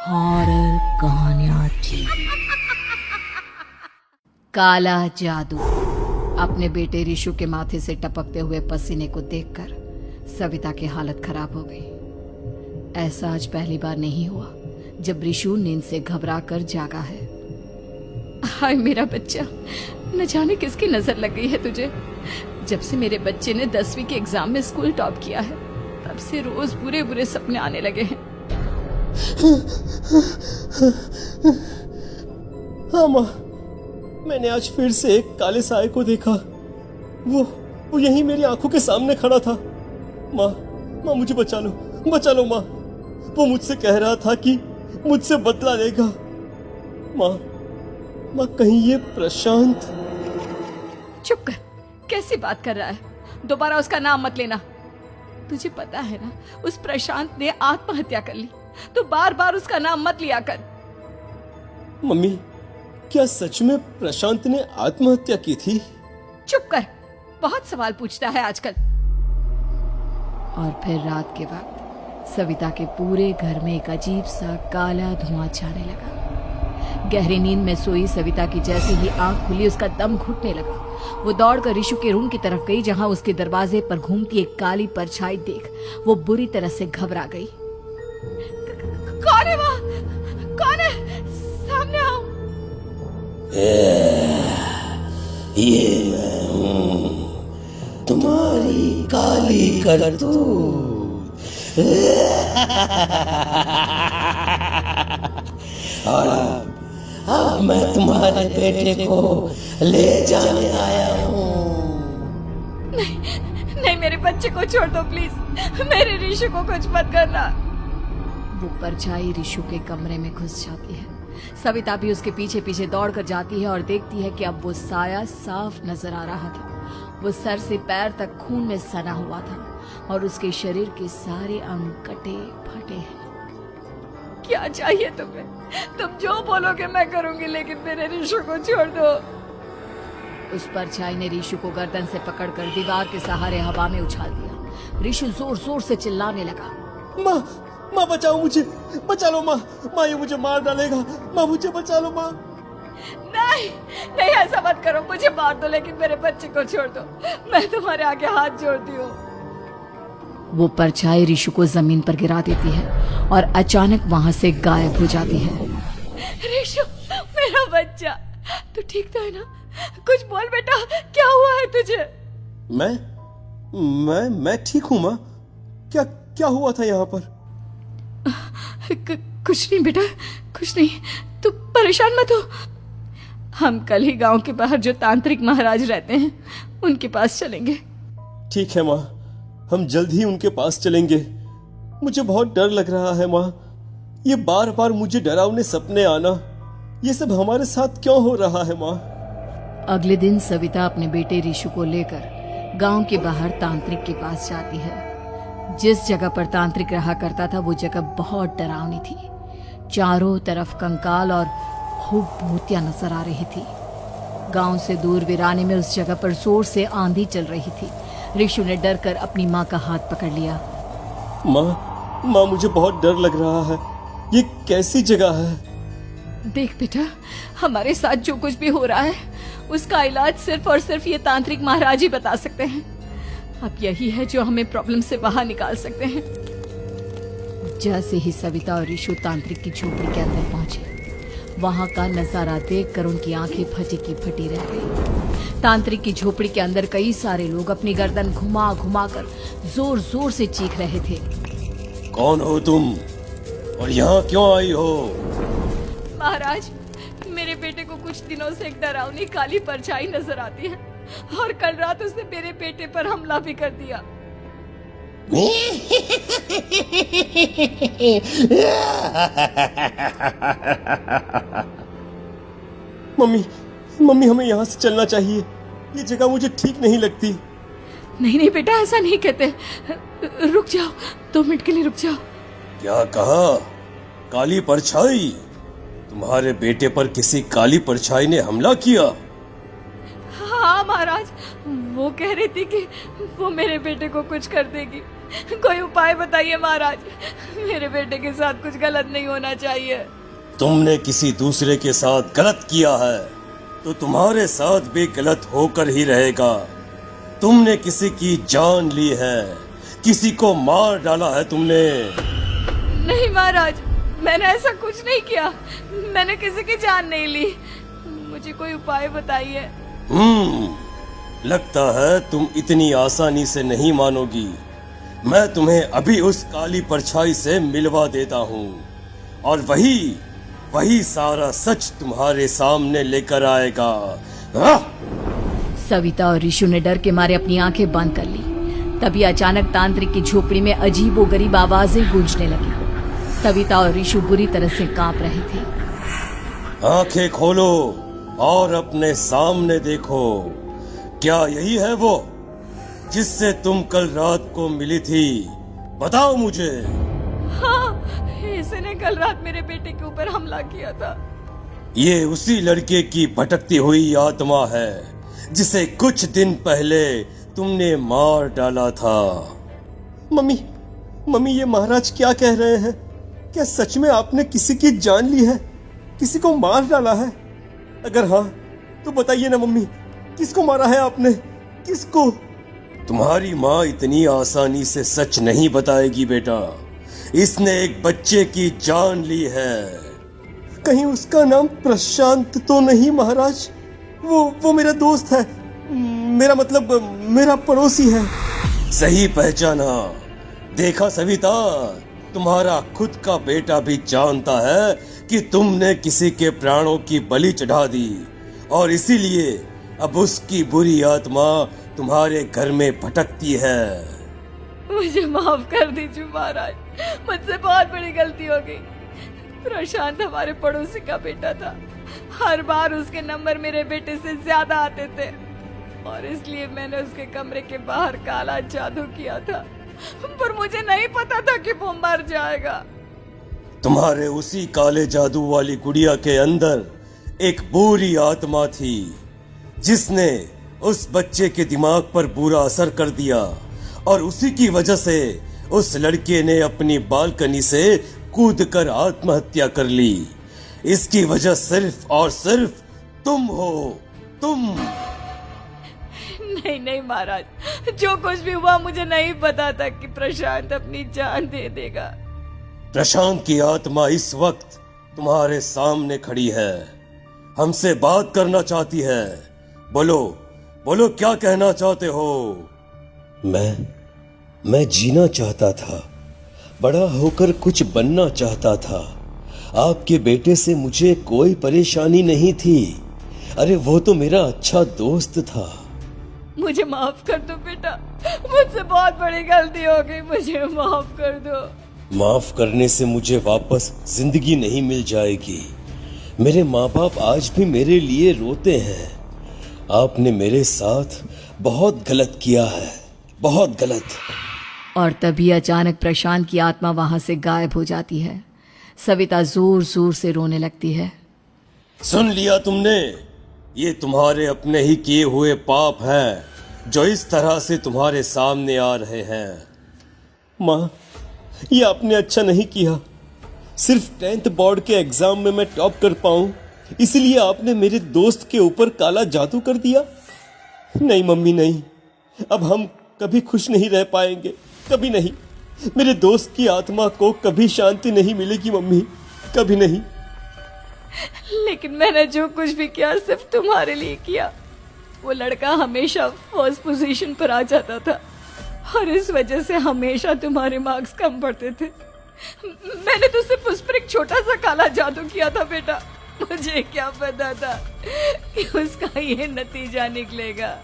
Horror कहानियां थी। काला जादू। अपने बेटे रिशु के माथे से टपकते हुए पसीने को देखकर सविता की हालत खराब हो गई। ऐसा आज पहली बार नहीं हुआ जब रिशु नींद से घबराकर जागा है। हाय मेरा बच्चा, न जाने किसकी नजर लग गई है तुझे। जब से मेरे बच्चे ने 10वीं के एग्जाम में स्कूल टॉप किया है तब से रोज बुरे बुरे सपने आने लगे हैं। हाँ माँ, मैंने आज फिर से एक काले साए को देखा। वो यहीं मेरी आंखों के सामने खड़ा था। माँ मुझे बचा लो माँ। वो मुझसे कह रहा था कि मुझसे बदला लेगा। माँ कहीं ये प्रशांत। चुप कर, कैसी बात कर रहा है? दोबारा उसका नाम मत लेना। तुझे पता है ना, उस प्रशांत ने आत्महत्या कर ली, तो बार बार उसका नाम मत लिया कर। मम्मी, क्या सच में प्रशांत ने आत्महत्या की थी? चुप कर, बहुत सवाल पूछता है आजकल। और फिर रात के वक्त सविता के पूरे घर में एक अजीब सा काला धुआं छाने लगा। गहरी नींद में सोई सविता की जैसे ही आंख खुली उसका दम घुटने लगा। वो दौड़कर रिशु के रूम की तरफ गई जहां उसके दरवाजे पर घूमती एक काली परछाई देख वो बुरी तरह से घबरा गई। कौन है वहाँ? कौन है? सामने आओ। ये मैं हूँ, तुम्हारी काली करतूत। और अब मैं तुम्हारे बेटे को ले जाने आया हूँ। नहीं, मेरे बच्चे को छोड़ दो प्लीज। मेरे रिशु को कुछ मत करना। वो परछाई रिशु के कमरे में घुस जाती है। सविता भी उसके पीछे पीछे दौड़कर जाती है और देखती है कि अब वो साया साफ नजर आ रहा था। वो सर से पैर तक खून में सना हुआ था और उसके शरीर के सारे अंग कटे फटे हैं। क्या चाहिए तुम्हें? तुम जो बोलोगे मैं करूंगी, लेकिन मेरे रिशु को छोड़ दो। उस परछाई ने रिशु को गर्दन से पकड़कर दीवार के सहारे हवा में उछाल दिया। रिशु जोर जोर से चिल्लाने लगा। माँ बचाओ मुझे, बचा लो माँ। ये मुझे मार डालेगा। माँ मुझे बचा लो माँ। नहीं, ऐसा मत करो। मुझे मार दो लेकिन मेरे बच्चे को छोड़ दो। मैं तुम्हारे आगे हाथ जोड़ती हूँ। वो परछाई रिशु को जमीन पर गिरा देती है और अचानक वहां से गायब हो जाती है। रिशु, मेरा बच्चा, तू ठीक तो है ना? कुछ बोल बेटा, क्या हुआ है तुझे? मैं ठीक हूँ माँ। क्या हुआ था यहाँ पर? कुछ नहीं बेटा, कुछ नहीं। तू परेशान मत हो। हम कल ही गांव के बाहर जो तांत्रिक महाराज रहते हैं उनके पास चलेंगे। ठीक है माँ, हम जल्द ही उनके पास चलेंगे। मुझे बहुत डर लग रहा है माँ। ये बार बार मुझे डरावने सपने आना, ये सब हमारे साथ क्यों हो रहा है माँ? अगले दिन सविता अपने बेटे रिशु को लेकर गांव के बाहर तांत्रिक के पास जाती है। जिस जगह पर तांत्रिक रहा करता था वो जगह बहुत डरावनी थी। चारों तरफ कंकाल और खूब भूतियां नजर आ रही थी। गांव से दूर वीराने में उस जगह पर जोर से आंधी चल रही थी। रिशु ने डर कर अपनी माँ का हाथ पकड़ लिया। माँ मुझे बहुत डर लग रहा है। ये कैसी जगह है? देख बेटा, हमारे साथ जो कुछ भी हो रहा है उसका इलाज सिर्फ और सिर्फ ये तांत्रिक महाराज ही बता सकते हैं। अब यही है जो हमें प्रॉब्लम से बाहर निकाल सकते हैं। जैसे ही सविता और रिशु तांत्रिक की झोपड़ी के अंदर पहुंचे, वहां का नजारा देखकर उनकी आंखें फटी की फटी रह गई। तांत्रिक की झोपड़ी के अंदर कई सारे लोग अपनी गर्दन घुमा घुमा कर जोर जोर से चीख रहे थे। कौन हो तुम और यहाँ क्यों आई हो? महाराज, मेरे बेटे को कुछ दिनों से एक डरावनी काली परछाई नजर आती है और कल रात उसने मेरे बेटे पर हमला भी कर दिया। मम्मी हमें यहाँ से चलना चाहिए। ये जगह मुझे ठीक नहीं लगती। नहीं बेटा, ऐसा नहीं कहते। रुक जाओ, 2 मिनट के लिए रुक जाओ। क्या कहा? काली परछाई? तुम्हारे बेटे पर किसी काली परछाई ने हमला किया? हाँ महाराज, वो कह रही थी कि वो मेरे बेटे को कुछ कर देगी, कोई उपाय बताइए महाराज। मेरे बेटे के साथ कुछ गलत नहीं होना चाहिए। तुमने किसी दूसरे के साथ गलत किया है तो तुम्हारे साथ भी गलत होकर ही रहेगा। तुमने किसी की जान ली है, किसी को मार डाला है तुमने। नहीं महाराज, मैंने ऐसा कुछ नहीं किया। मैंने किसी की जान नहीं ली। मुझे कोई उपाय बताइए। लगता है तुम इतनी आसानी से नहीं मानोगी। मैं तुम्हें अभी उस काली परछाई से मिलवा देता हूँ और वही सारा सच तुम्हारे सामने लेकर आएगा। सविता और ऋषु ने डर के मारे अपनी आंखें बंद कर ली। तभी अचानक तांत्रिक की झोपड़ी में अजीबोगरीब आवाजें गूंजने लगी। सविता और ऋषु बुरी तरह से कांप रहे थे। आंखें खोलो और अपने सामने देखो। क्या यही है वो जिससे तुम कल रात को मिली थी? बताओ मुझे। हाँ, इसने कल रात मेरे बेटे के ऊपर हमला किया था। ये उसी लड़के की भटकती हुई आत्मा है जिसे कुछ दिन पहले तुमने मार डाला था। मम्मी ये महाराज क्या कह रहे हैं? क्या सच में आपने किसी की जान ली है, किसी को मार डाला है? अगर हाँ तो बताइए ना मम्मी, किसको मारा है आपने? किसको? तुम्हारी माँ इतनी आसानी से सच नहीं बताएगी बेटा। इसने एक बच्चे की जान ली है। कहीं उसका नाम प्रशांत तो नहीं महाराज? वो मेरा दोस्त है, मेरा मतलब मेरा पड़ोसी है। सही पहचाना। देखा सविता, तुम्हारा खुद का बेटा भी जानता है कि तुमने किसी के प्राणों की बलि चढ़ा दी और इसीलिए अब उसकी बुरी आत्मा तुम्हारे घर में भटकती है। मुझे माफ कर दीजिए महाराज, मुझसे बहुत बड़ी गलती हो गई। प्रशांत हमारे पड़ोसी का बेटा था। हर बार उसके नंबर मेरे बेटे से ज्यादा आते थे और इसलिए मैंने उसके कमरे के बाहर काला जादू किया था, पर मुझे नहीं पता था कि वो मर जाएगा। तुम्हारे उसी काले जादू वाली गुड़िया के अंदर एक बुरी आत्मा थी जिसने उस बच्चे के दिमाग पर बुरा असर कर दिया और उसी की वजह से उस लड़के ने अपनी बालकनी से कूदकर आत्महत्या कर ली। इसकी वजह सिर्फ और सिर्फ तुम हो, तुम। नहीं महाराज, जो कुछ भी हुआ मुझे नहीं पता था कि प्रशांत अपनी जान दे देगा। प्रशांत की आत्मा इस वक्त तुम्हारे सामने खड़ी है, हमसे बात करना चाहती है। बोलो क्या कहना चाहते हो? मैं जीना चाहता था, बड़ा होकर कुछ बनना चाहता था। आपके बेटे से मुझे कोई परेशानी नहीं थी। अरे वो तो मेरा अच्छा दोस्त था। मुझे माफ कर दो बेटा, मुझसे बहुत बड़ी गलती हो गई, मुझे माफ कर दो। माफ करने से मुझे वापस जिंदगी नहीं मिल जाएगी। मेरे माँ बाप आज भी मेरे लिए रोते हैं। आपने मेरे साथ बहुत गलत किया है, बहुत गलत। और तभी अचानक प्रशांत की आत्मा वहां से गायब हो जाती है। सविता जोर जोर से रोने लगती है। सुन लिया तुमने? ये तुम्हारे अपने ही किए हुए पाप हैं जो इस तरह से तुम्हारे सामने आ रहे हैं। माँ, ये आपने अच्छा नहीं किया। सिर्फ 10th बोर्ड के एग्जाम में मैं टॉप कर पाऊं, इसलिए आपने मेरे दोस्त के ऊपर काला जादू कर दिया। नहीं मम्मी, नहीं, अब हम कभी खुश नहीं रह पाएंगे, कभी नहीं। मेरे दोस्त की आत्मा को कभी शांति नहीं मिलेगी मम्मी, कभी नहीं। लेकिन मैंने जो कुछ भी किया सिर्फ तुम्हारे लिए किया। वो लड़का हमेशा फर्स्ट पोजीशन पर आ जाता था और इस वजह से हमेशा तुम्हारे मार्क्स कम पड़ते थे। मैंने तो सिर्फ उस पर एक छोटा सा काला जादू किया था बेटा। मुझे क्या पता था कि उसका ये नतीजा निकलेगा।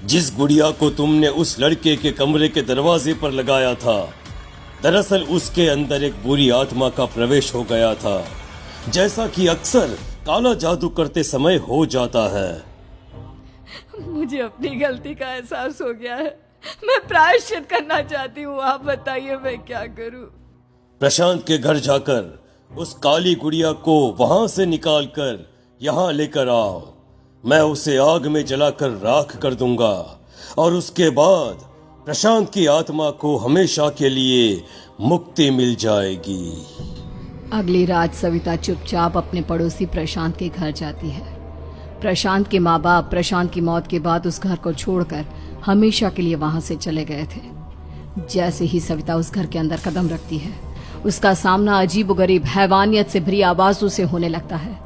जिस गुड़िया को तुमने उस लड़के के कमरे के दरवाजे पर लगाया था, दरअसल उसके अंदर एक बुरी आत्मा का प्रवेश हो गया था, जैसा कि अक्सर काला जादू करते समय हो जाता है। मुझे अपनी गलती का एहसास हो गया है। मैं प्रायश्चित करना चाहती हूँ। आप बताइए मैं क्या करूँ? प्रशांत के घर जाकर उस काली गुड़िया को वहां से निकालकर यहाँ लेकर आओ। मैं उसे आग में जलाकर राख कर दूंगा और उसके बाद प्रशांत की आत्मा को हमेशा के लिए मुक्ति मिल जाएगी। अगली रात सविता चुपचाप अपने पड़ोसी प्रशांत के घर जाती है। प्रशांत के माँ बाप प्रशांत की मौत के बाद उस घर को छोड़कर हमेशा के लिए वहां से चले गए थे। जैसे ही सविता उस घर के अंदर कदम रखती है, उसका सामना अजीबोगरीब हैवानियत से भरी आवाजों से होने लगता है।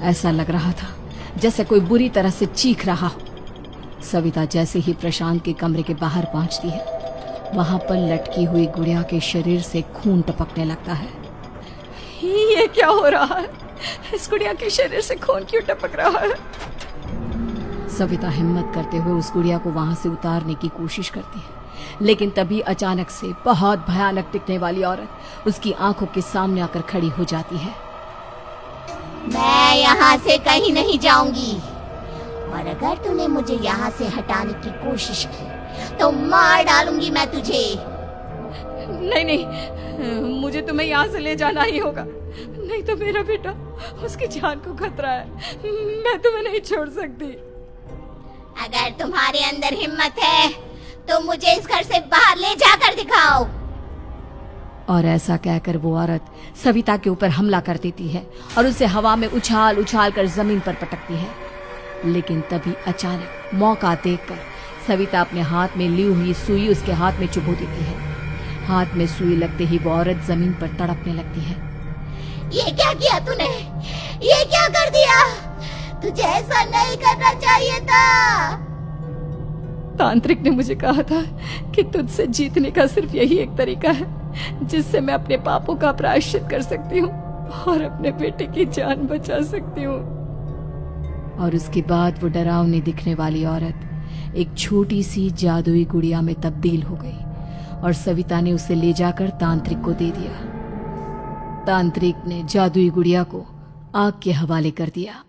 ऐसा लग रहा था जैसे कोई बुरी तरह से चीख रहा हो। सविता जैसे ही प्रशांत के कमरे के बाहर पहुंचती है, वहां पर लटकी हुई गुड़िया के शरीर से खून टपकने लगता है। ये क्या हो रहा है? इस गुड़िया के शरीर से खून क्यों टपक रहा है? सविता हिम्मत करते हुए उस गुड़िया को वहां से उतारने की कोशिश करती है, लेकिन तभी अचानक से बहुत भयानक दिखने वाली औरत उसकी आंखों के सामने आकर खड़ी हो जाती है। मैं यहाँ से कहीं नहीं जाऊंगी, और अगर तूने मुझे यहाँ से हटाने की कोशिश की तो मार डालूंगी मैं तुझे। नहीं नहीं, मुझे तुम्हें यहाँ से ले जाना ही होगा, नहीं तो मेरा बेटा, उसकी जान को खतरा है। मैं तुम्हें नहीं छोड़ सकती। अगर तुम्हारे अंदर हिम्मत है तो मुझे इस घर से बाहर ले जाकर दिखाओ। और ऐसा कहकर वो औरत सविता के ऊपर हमला कर देती है और उसे हवा में उछाल उछाल कर जमीन पर पटकती है। लेकिन तभी अचानक मौका देखकर सविता अपने हाथ में ली हुई सुई उसके हाथ में चुभो देती है। हाथ में सुई लगते ही वो औरत जमीन पर तड़पने लगती है। ये क्या किया तूने? ये क्या कर दिया? तुझे ऐसा नहीं करना चाहिए था। तांत्रिक ने मुझे कहा था कि तुझसे जीतने का सिर्फ यही एक तरीका है जिससे मैं अपने पापों का प्रायश्चित कर सकती हूँ और अपने बेटे की जान बचा सकती हूँ। और उसके बाद वो डरावनी दिखने वाली औरत एक छोटी सी जादुई गुड़िया में तब्दील हो गई और सविता ने उसे ले जाकर तांत्रिक को दे दिया। तांत्रिक ने जादुई गुड़िया को आग के हवाले कर दिया।